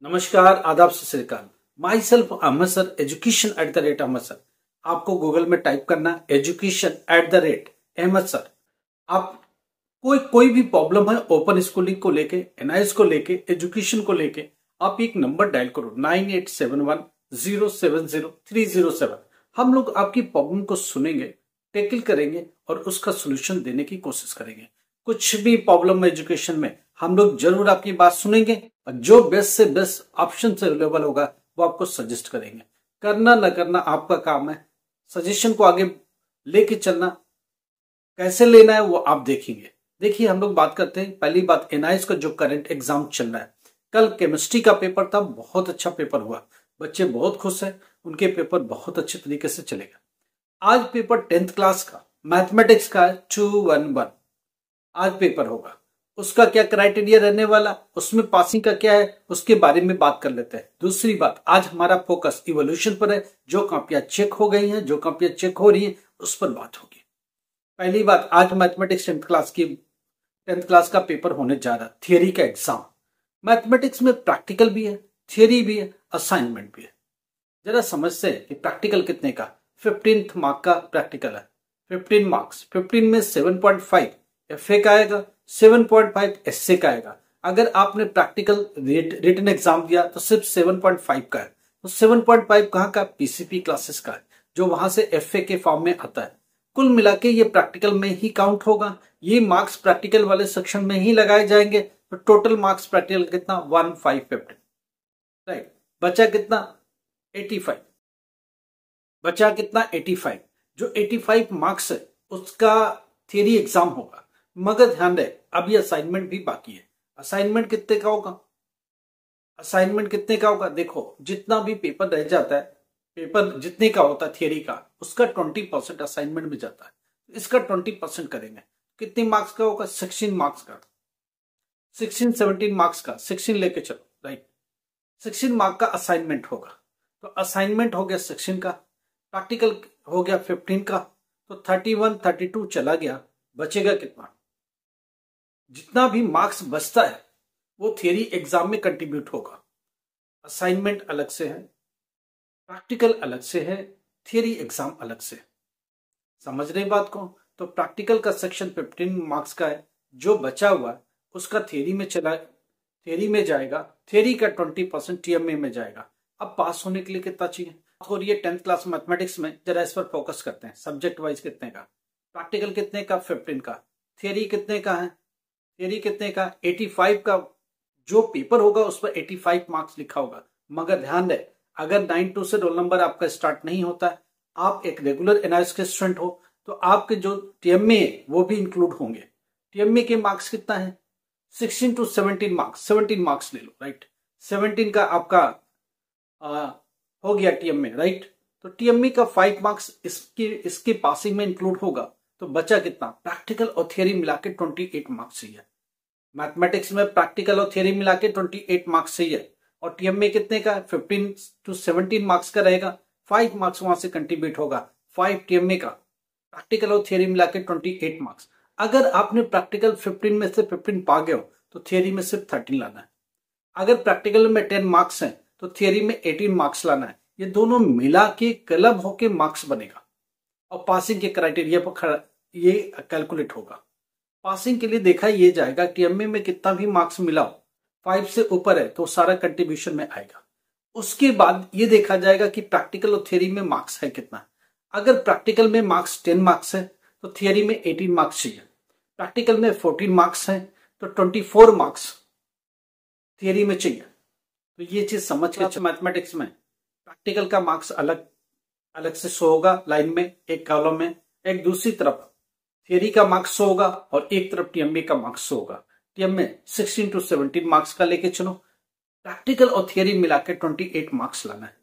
नमस्कार, आदाब, Sat Shri Akal. Myself Ahmed sir, education@अहमद सर। आपको गूगल में टाइप करना education@अहमद सर। आप कोई भी प्रॉब्लम है ओपन स्कूलिंग को लेके, एनआईएस को लेके, एजुकेशन को लेके, आप एक नंबर डायल करो 9871070307। हम लोग आपकी प्रॉब्लम को सुनेंगे, टैकल करेंगे और उसका सोल्यूशन देने की कोशिश करेंगे। कुछ भी प्रॉब्लम है एजुकेशन में, हम लोग जरूर आपकी बात सुनेंगे और जो बेस्ट से बेस्ट ऑप्शन अवेलेबल होगा वो आपको सजेस्ट करेंगे। करना ना करना आपका काम है, सजेशन को आगे लेके चलना कैसे लेना है वो आप देखेंगे। देखिए, हम लोग बात करते हैं, पहली बात एनआईएस का जो करंट एग्जाम चल रहा है। कल केमिस्ट्री का पेपर था, बहुत अच्छा पेपर हुआ, बच्चे बहुत खुश हैं, उनके पेपर बहुत अच्छे तरीके से चलेगा। आज पेपर 10th क्लास का मैथमेटिक्स का है 211, आज पेपर होगा। उसका क्या क्राइटेरिया रहने वाला, उसमें पासिंग का क्या है, उसके बारे में बात कर लेते हैं। दूसरी बात, आज हमारा फोकस इवोल्यूशन पर है। जो कॉपियां चेक हो गई हैं, जो कॉपियां चेक हो रही हैं, उस पर बात होगी। पहली बात, आज मैथमेटिक्स 10th क्लास का पेपर होने जा रहा है, थियरी का एग्जाम। मैथमेटिक्स में प्रैक्टिकल भी है, थियरी भी है, असाइनमेंट भी है। जरा समझते हैं कि प्रैक्टिकल कितने का। 15 मार्क का प्रैक्टिकल है, 15 मार्क्स। 15 में 7.5 एफए का आएगा, 7.5 एसए का आएगा। अगर आपने प्रैक्टिकल रिटन एग्जाम दिया तो सिर्फ 7.5 का है। तो 7.5 कहाँ का? पीसीपी क्लासेस का है, जो वहां से एफए के फॉर्म में आता है। कुल मिला के ये प्रैक्टिकल में ही काउंट होगा। ये मार्क्स प्रैक्टिकल वाले सेक्शन में ही लगाए जाएंगे। तो टोटल मार्क्स प्रैक्टिकल कितना? 1550। राइट, बचा कितना? 85। बचा कितना? 85। जो 85 मार्क्स है उसका थियरी एग्जाम होगा। मगर ध्यान रहे, अभी असाइनमेंट भी बाकी है। असाइनमेंट कितने का होगा? असाइनमेंट कितने का होगा? देखो, जितना भी पेपर रह जाता है, पेपर जितने का होता है थियरी का, उसका 20% असाइनमेंट में जाता है। इसका 20% करेंगे, कितने मार्क्स का होगा? 16 मार्क्स का, 17 मार्क्स का, 16 लेके चलो। राइट, 16 मार्क का असाइनमेंट होगा। तो असाइनमेंट हो गया 16 का, प्रैक्टिकल हो गया 15 का, तो 31, 32 चला गया। बचेगा कितना? जितना भी मार्क्स बचता है वो थियरी एग्जाम में कंट्रीब्यूट होगा। असाइनमेंट अलग से है, प्रैक्टिकल अलग से है, थियरी एग्जाम अलग से। समझ रहे बात को? तो प्रैक्टिकल का सेक्शन 15 मार्क्स का है, जो बचा हुआ है उसका थियरी में जाएगा। थियरी का 20% टीएमए में जाएगा। अब पास होने के लिए कितना चाहिए? और ये 10th क्लास मैथमेटिक्स में जरा इस पर फोकस करते हैं। सब्जेक्ट वाइज कितने का? प्रैक्टिकल कितने का? 15 का। थियरी कितने का है? थियरी कितने का? 85 का। जो पेपर होगा उस पर 85 मार्क्स लिखा होगा। मगर ध्यान दें, अगर 92 से रोल नंबर आपका स्टार्ट नहीं होता है, आप एक रेगुलर एनआईएस के स्टूडेंट हो, तो आपके जो टीएमए है वो भी इंक्लूड होंगे। टीएमए के मार्क्स कितना है? 16 to 17 मार्क्स, 17 मार्क्स ले लो। राइट, 17 का आपका हो गया टीएमए। राइट, तो टीएमए का 5 मार्क्स इसके पासिंग में इंक्लूड होगा। तो बचा कितना? प्रैक्टिकल और थियरी मिला के 28 मार्क्स ही है। मैथमेटिक्स में प्रैक्टिकल और थियरी मिला के 28 मार्क्स ही है। और टीएमए कितने का? 15 to 17 मार्क्स का रहेगा। 5 मार्क्स वहां से कंट्रीब्यूट होगा। 5 टीएमए का, प्रैक्टिकल और थियरी मिला के 28 मार्क्स। अगर आपने प्रैक्टिकल 15 में से 15 पा गए हो तो थियरी में सिर्फ 13 लाना है। अगर प्रैक्टिकल में 10 मार्क्स हैं तो थियरी में 18 मार्क्स लाना है। ये दोनों मिला के क्लब होके मार्क्स बनेगा और पासिंग के क्राइटेरिया पर ये कैलकुलेट होगा। पासिंग के लिए देखा ये जाएगा टीएमए में कितना भी मार्क्स मिला हो, 5 से ऊपर है तो सारा कंट्रीब्यूशन में आएगा। उसके बाद ये देखा जाएगा कि प्रैक्टिकल और थियरी में मार्क्स है कितना। अगर प्रैक्टिकल में मार्क्स 10 मार्क्स है तो थियरी में 18 मार्क्स चाहिए। प्रैक्टिकल में 14 मार्क्स है तो 24 मार्क्स थियरी में चाहिए। तो ये चीज समझ के मैथमेटिक्स में प्रैक्टिकल का मार्क्स अलग से शो होगा, लाइन में, एक कॉलम में। एक दूसरी तरफ थियरी का मार्क्स शो होगा और एक तरफ टीएमए का मार्क्स शो होगा। टीएमए 16 to 17 मार्क्स का लेके चलो, प्रैक्टिकल और थियरी मिला के 28 मार्क्स लाना है।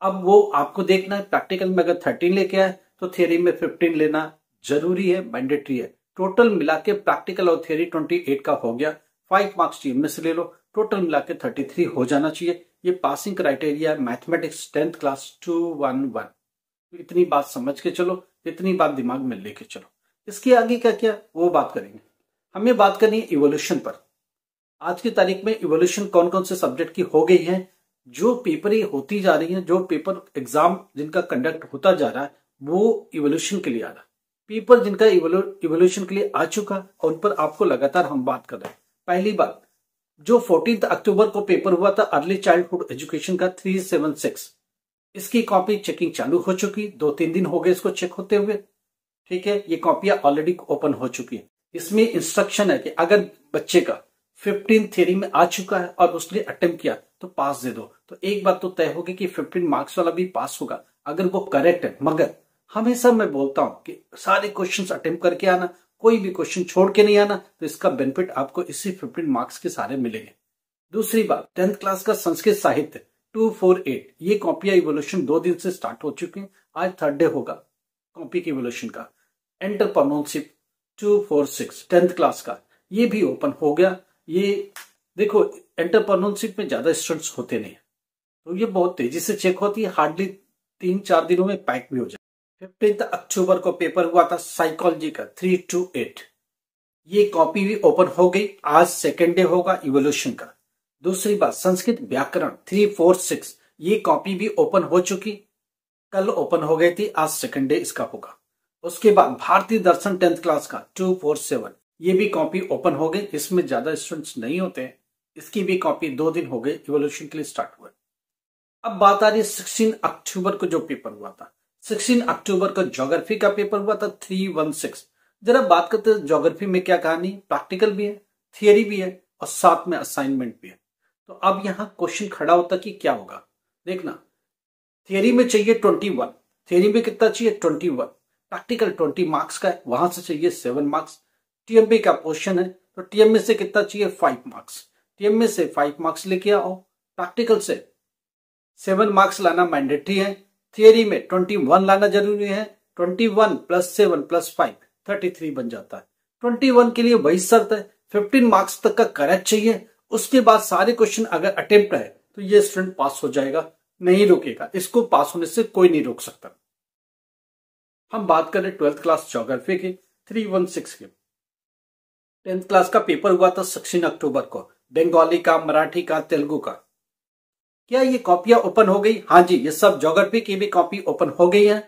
अब वो आपको देखना है, प्रैक्टिकल में अगर 13 लेके आए तो थियरी में 15 लेना जरूरी है, मैंडेटरी है। टोटल मिला के प्रैक्टिकल और थियरी 28 का हो गया। 5 मार्क्स टीएमए से ले लो, टोटल मिला के 33 हो जाना चाहिए। ये पासिंग क्राइटेरिया है मैथमेटिक्स 10th क्लास 211। इतनी बात समझ के चलो, इतनी बात दिमाग में लेके चलो। इसके आगे क्या क्या वो बात करेंगे। हमें बात करनी है इवोल्यूशन पर। आज की तारीख में इवोल्यूशन कौन कौन से सब्जेक्ट की हो गई है, जो पेपर ही होती जा रही है, जो पेपर एग्जाम जिनका कंडक्ट होता जा रहा है वो इवोल्यूशन के लिए आ रहा है। पेपर जिनका इवोल्यूशन के लिए आ चुका और उन पर आपको लगातार हम बात कर रहे हैं। पहली बात, जो 14 अक्टूबर को पेपर हुआ था अर्ली चाइल्डहुड एजुकेशन का 376, इसकी कॉपी चेकिंग चालू हो चुकी, 2-3 दिन हो गए इसको चेक होते हुए। ठीक है, ये कॉपियां ऑलरेडी ओपन हो चुकी है। इसमें इंस्ट्रक्शन है कि अगर बच्चे का 15 थियरी में आ चुका है और उसने अटेम्प्ट किया तो पास दे दो। तो एक बात तो तय होगी कि 15 मार्क्स वाला भी पास होगा अगर वो करेक्ट है। मगर हमेशा मैं बोलता हूं कि सारे क्वेश्चंस अटेम्प्ट करके आना, कोई भी क्वेश्चन छोड़ के नहीं आना, तो इसका बेनिफिट आपको इसी 15 मार्क्स के सारे मिलेंगे। दूसरी बात, 10th क्लास का संस्कृत साहित्य 248, ये कॉपियां इवोल्यूशन 2 दिन से स्टार्ट हो चुकी है। आज 3rd डे होगा कॉपी की इवोल्यूशन का। एंटरप्रेन्योरशिप 246 10th क्लास का, ये भी ओपन हो गया। ये देखो, एंटरप्रेन्योरशिप में ज्यादा स्टूडेंट्स होते नहीं, तो ये बहुत तेजी से चेक होती है, हार्डली 3-4 दिनों में पैक भी हो जाए। 15 अक्टूबर को पेपर हुआ था साइकोलॉजी का 328, ये कॉपी भी ओपन हो गई। आज 2nd डे होगा इवोल्यूशन का। दूसरी बात, संस्कृत व्याकरण 346, ये कॉपी भी ओपन हो चुकी, कल ओपन हो गई थी, आज 2nd डे इसका होगा। उसके बाद भारतीय दर्शन 10th क्लास का 247, ये भी कॉपी ओपन हो गई। इसमें ज्यादा स्टूडेंट्स नहीं होते हैं, इसकी भी कॉपी 2 दिन हो गए इवोल्यूशन के लिए स्टार्ट हुए। अब बात आ रही है 16 अक्टूबर को जो पेपर हुआ था। 16 अक्टूबर को ज्योग्राफी का पेपर हुआ था 316। जरा बात करते हैं ज्योग्राफी में क्या कहानी, प्रैक्टिकल भी है, थियरी भी है और साथ में असाइनमेंट भी है। तो अब यहां क्वेश्चन खड़ा होता कि क्या होगा। देखना, थियरी में चाहिए 21, थियरी में कितना चाहिए 21, प्रैक्टिकल 20 मार्क्स का है, वहां से चाहिए 7 मार्क्स। टीएमपी का पोर्शन है तो टीएम में से कितना चाहिए 5 मार्क्स, टीएम में से 5 मार्क्स लेके आओ। प्रैक्टिकल से 7 मार्क्स लाना मैंडेटरी है। थियरी में 21 लाना जरूरी है। 21 + 7 + 5 33 बन जाता है। 21 के लिए वही शर्त है, 15 मार्क्स तक का करेक्ट चाहिए। उसके बाद सारे क्वेश्चन अगर अटेम्प्ट है तो ये स्टूडेंट पास हो जाएगा, नहीं रुकेगा, इसको पास होने से कोई नहीं रोक सकता। हम बात करें 12th क्लास ज्योग्राफी की 316 की। 10th क्लास का पेपर हुआ था 16 अक्टूबर को, बंगाली का, मराठी का, तेलुगु का। क्या ये कॉपियां ओपन हो गई? हाँ जी, ये सब ज्योग्राफी की भी कॉपी ओपन हो गई है।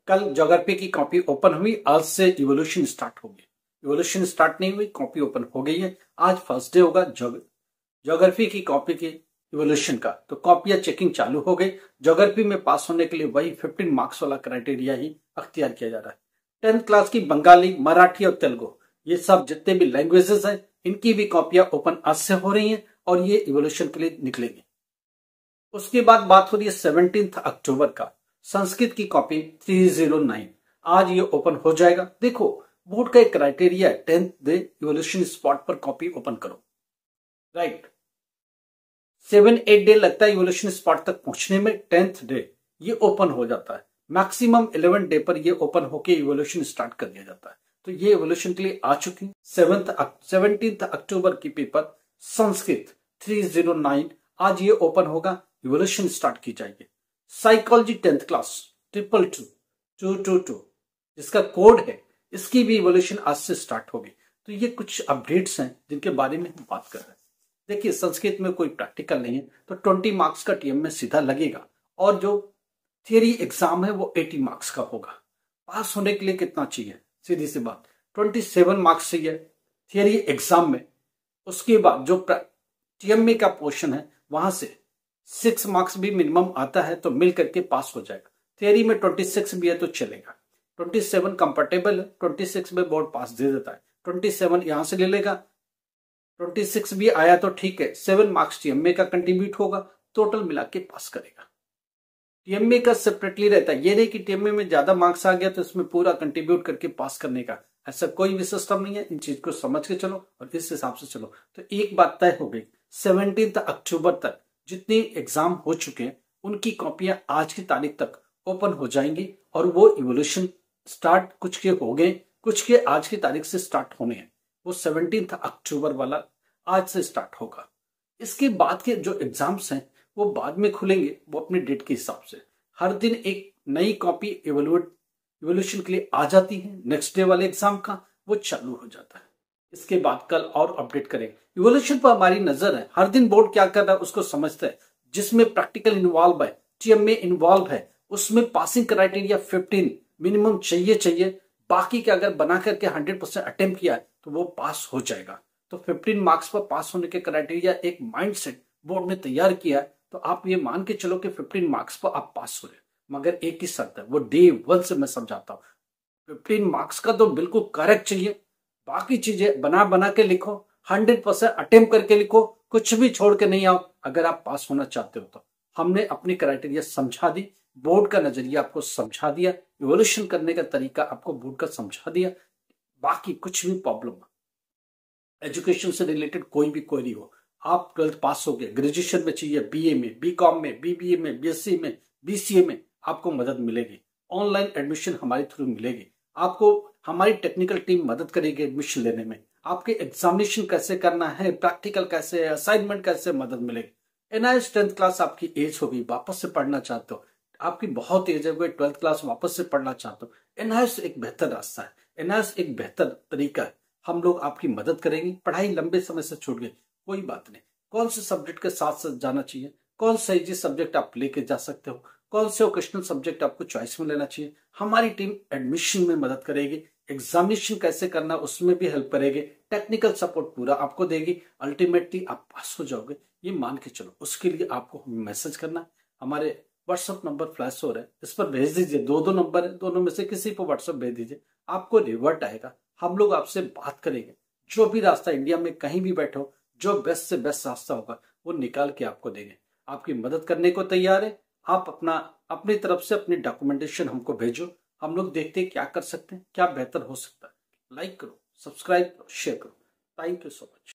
कल ज्योग्राफी की कॉपी ओपन हुई, आज से इवोल्यूशन स्टार्ट होगी। इवोल्यूशन स्टार्ट नहीं हुई, कॉपी ओपन हो गई है। आज फर्स्ट डे होगा ज्योग्राफी की कॉपी की इवोल्यूशन का, तो कॉपियां चेकिंग चालू हो गई। ज्योग्राफी में पास होने के लिए वही 15 मार्क्स वाला क्राइटेरिया ही अख्तियार किया जा रहा है। 10th क्लास की बंगाली, मराठी और तेलुगु, ये सब जितने भी लैंग्वेजेस हैं, इनकी भी कॉपियां ओपन आज से हो रही हैं और ये इवोल्यूशन के लिए निकलेंगे। उसके बाद बात हो रही है 17 अक्टूबर का, संस्कृत की कॉपी 309, आज ये ओपन हो जाएगा। देखो, बोर्ड का एक क्राइटेरिया है 10th डे इवोल्यूशन स्पॉट पर कॉपी ओपन करो, राइट। 7-8 डे लगता है इवोल्यूशन स्पॉट तक पहुंचने में, 10th डे ये ओपन हो जाता है। मैक्सिमम 11 डे पर ये ओपन होके इवोल्यूशन स्टार्ट कर दिया जाता है। तो ये इवोल्यूशन के लिए आ चुकी। 17 अक्टूबर की पेपर संस्कृत 309, आज ये ओपन होगा, इवोल्यूशन स्टार्ट की जाएगी। साइकोलॉजी 10th क्लास 222 जिसका कोड है, इसकी भी इवोल्यूशन आज से स्टार्ट होगी। तो ये कुछ अपडेट्स हैं जिनके बारे में हम बात कर रहे हैं। देखिए, संस्कृत में कोई प्रैक्टिकल नहीं है तो 20 मार्क्स का टीएम में सीधा लगेगा और जो थियरी एग्जाम है वो 80 मार्क्स का होगा। पास होने के लिए कितना चाहिए, सीधी सी बात, 27 मार्क्स चाहिए थियरी एग्जाम में। उसके बाद जो टीएमए का पोर्शन है वहां से 6 मार्क्स भी मिनिमम आता है, तो मिल करके पास हो जाएगा। थियरी में 26 भी है तो चलेगा, 27 कंफर्टेबल है, 26 में बोर्ड पास दे देता है। 27 यहां से ले लेगा, 26 भी आया तो ठीक है, 7 मार्क्स टीएमए का कंट्रीब्यूट होगा, टोटल मिला के पास करेगा। टीएमए का सेपरेटली रहता है, ये नहीं कि टीएमए में ज्यादा मार्क्स आ गया तो इसमें पूरा कंट्रीब्यूट करके पास करने का, ऐसा कोई भी सिस्टम नहीं है। इन चीज को समझ के चलो और इस हिसाब से चलो। तो एक बात तय हो गई, 17 अक्टूबर तक जितने एग्जाम हो चुके हैं उनकी कॉपियां आज की तारीख तक ओपन हो जाएंगी और वो इवोल्यूशन स्टार्ट, कुछ के हो गए, कुछ के आज की तारीख से स्टार्ट होने हैं। वो 17 अक्टूबर वाला आज से स्टार्ट होगा। इसके बाद के जो एग्जाम्स हैं वो बाद में खुलेंगे, वो अपने डेट के हिसाब से। हर दिन एक नई कॉपी इवोल्यूशन के लिए आ जाती है, नेक्स्ट डे वाले एग्जाम का वो चालू हो जाता है। इसके बाद कल और अपडेट करेंगे। इवोल्यूशन पर हमारी नजर है, हर दिन बोर्ड क्या कर रहा है उसको समझते हैं। जिसमें प्रैक्टिकल इन्वॉल्व है, टीएमए इन्वॉल्व है, उसमें पासिंग क्राइटेरिया 15 मिनिमम चाहिए। बाकी के अगर बना करके 100% अटेम्प्ट किया है तो वो पास हो जाएगा। तो 15 मार्क्स पर पास होने के क्राइटेरिया एक माइंडसेट बोर्ड ने तैयार किया है। तो आप ये मान के चलो कि 15 मार्क्स पर आप पास हो रहे, मगर एक ही शर्त है, वो डे 1 से मैं समझाता हूँ। 15 मार्क्स का तो बिल्कुल करेक्ट चाहिए, बाकी चीजें बना बना के लिखो, 100% अटेम्प्ट करके लिखो, कुछ भी छोड़ के नहीं आओ अगर आप पास होना चाहते हो तो। हमने अपनी क्राइटेरिया समझा दी, बोर्ड का नजरिया आपको समझा दिया, इवोल्यूशन करने का तरीका आपको बोर्ड का समझा दिया। बाकी कुछ भी प्रॉब्लम, एजुकेशन से रिलेटेड कोई भी क्वेरी हो, आप 12th पास हो गए, ग्रेजुएशन में चाहिए, बीए में, बीकॉम में, बीबीए में, बीएससी में, बीसीए में, आपको मदद मिलेगी। ऑनलाइन एडमिशन हमारे थ्रू मिलेगी आपको, हमारी टेक्निकल टीम मदद करेगी एडमिशन लेने में। आपके एग्जामिनेशन कैसे करना है, प्रैक्टिकल कैसे है, असाइनमेंट कैसे, मदद मिलेगी। एनआईएस 10th क्लास आपकी एज होगी, वापस से पढ़ना चाहते हो, आपकी बहुत एज है, 12th क्लास वापस से पढ़ना चाहते हो, एनआईएस एक बेहतर रास्ता है, एनआईएस एक बेहतर तरीका है। हम लोग आपकी मदद करेंगे। पढ़ाई लंबे समय से छूट गई, कोई बात नहीं, कौन से सब्जेक्ट के साथ साथ जाना चाहिए, कौन सा इजी सब्जेक्ट आप लेके जा सकते हो, कौन से ओकेशनल सब्जेक्ट आपको चॉइस में लेना चाहिए, हमारी टीम एडमिशन में मदद करेगी। एग्जामिनेशन कैसे करना उसमें भी हेल्प करेगी, टेक्निकल सपोर्ट पूरा आपको देगी। अल्टीमेटली आप पास हो जाओगे, ये मान के चलो। उसके लिए आपको मैसेज करना, हमारे व्हाट्सएप नंबर फ्लैश हो रहा है, इस पर भेज दीजिए। दो नंबर है, दोनों में से किसी पर व्हाट्सएप भेज दीजिए, आपको रिवर्ट आएगा। हम लोग आपसे बात करेंगे, जो भी रास्ता इंडिया में कहीं भी बैठे हो, जो बेस्ट से बेस्ट रास्ता होगा वो निकाल के आपको देंगे। आपकी मदद करने को तैयार है। आप अपनी तरफ से अपनी डॉक्यूमेंटेशन हमको भेजो, हम लोग देखते हैं क्या कर सकते हैं, क्या बेहतर हो सकता है। लाइक करो, सब्सक्राइब करो, शेयर करो। Thank you so much.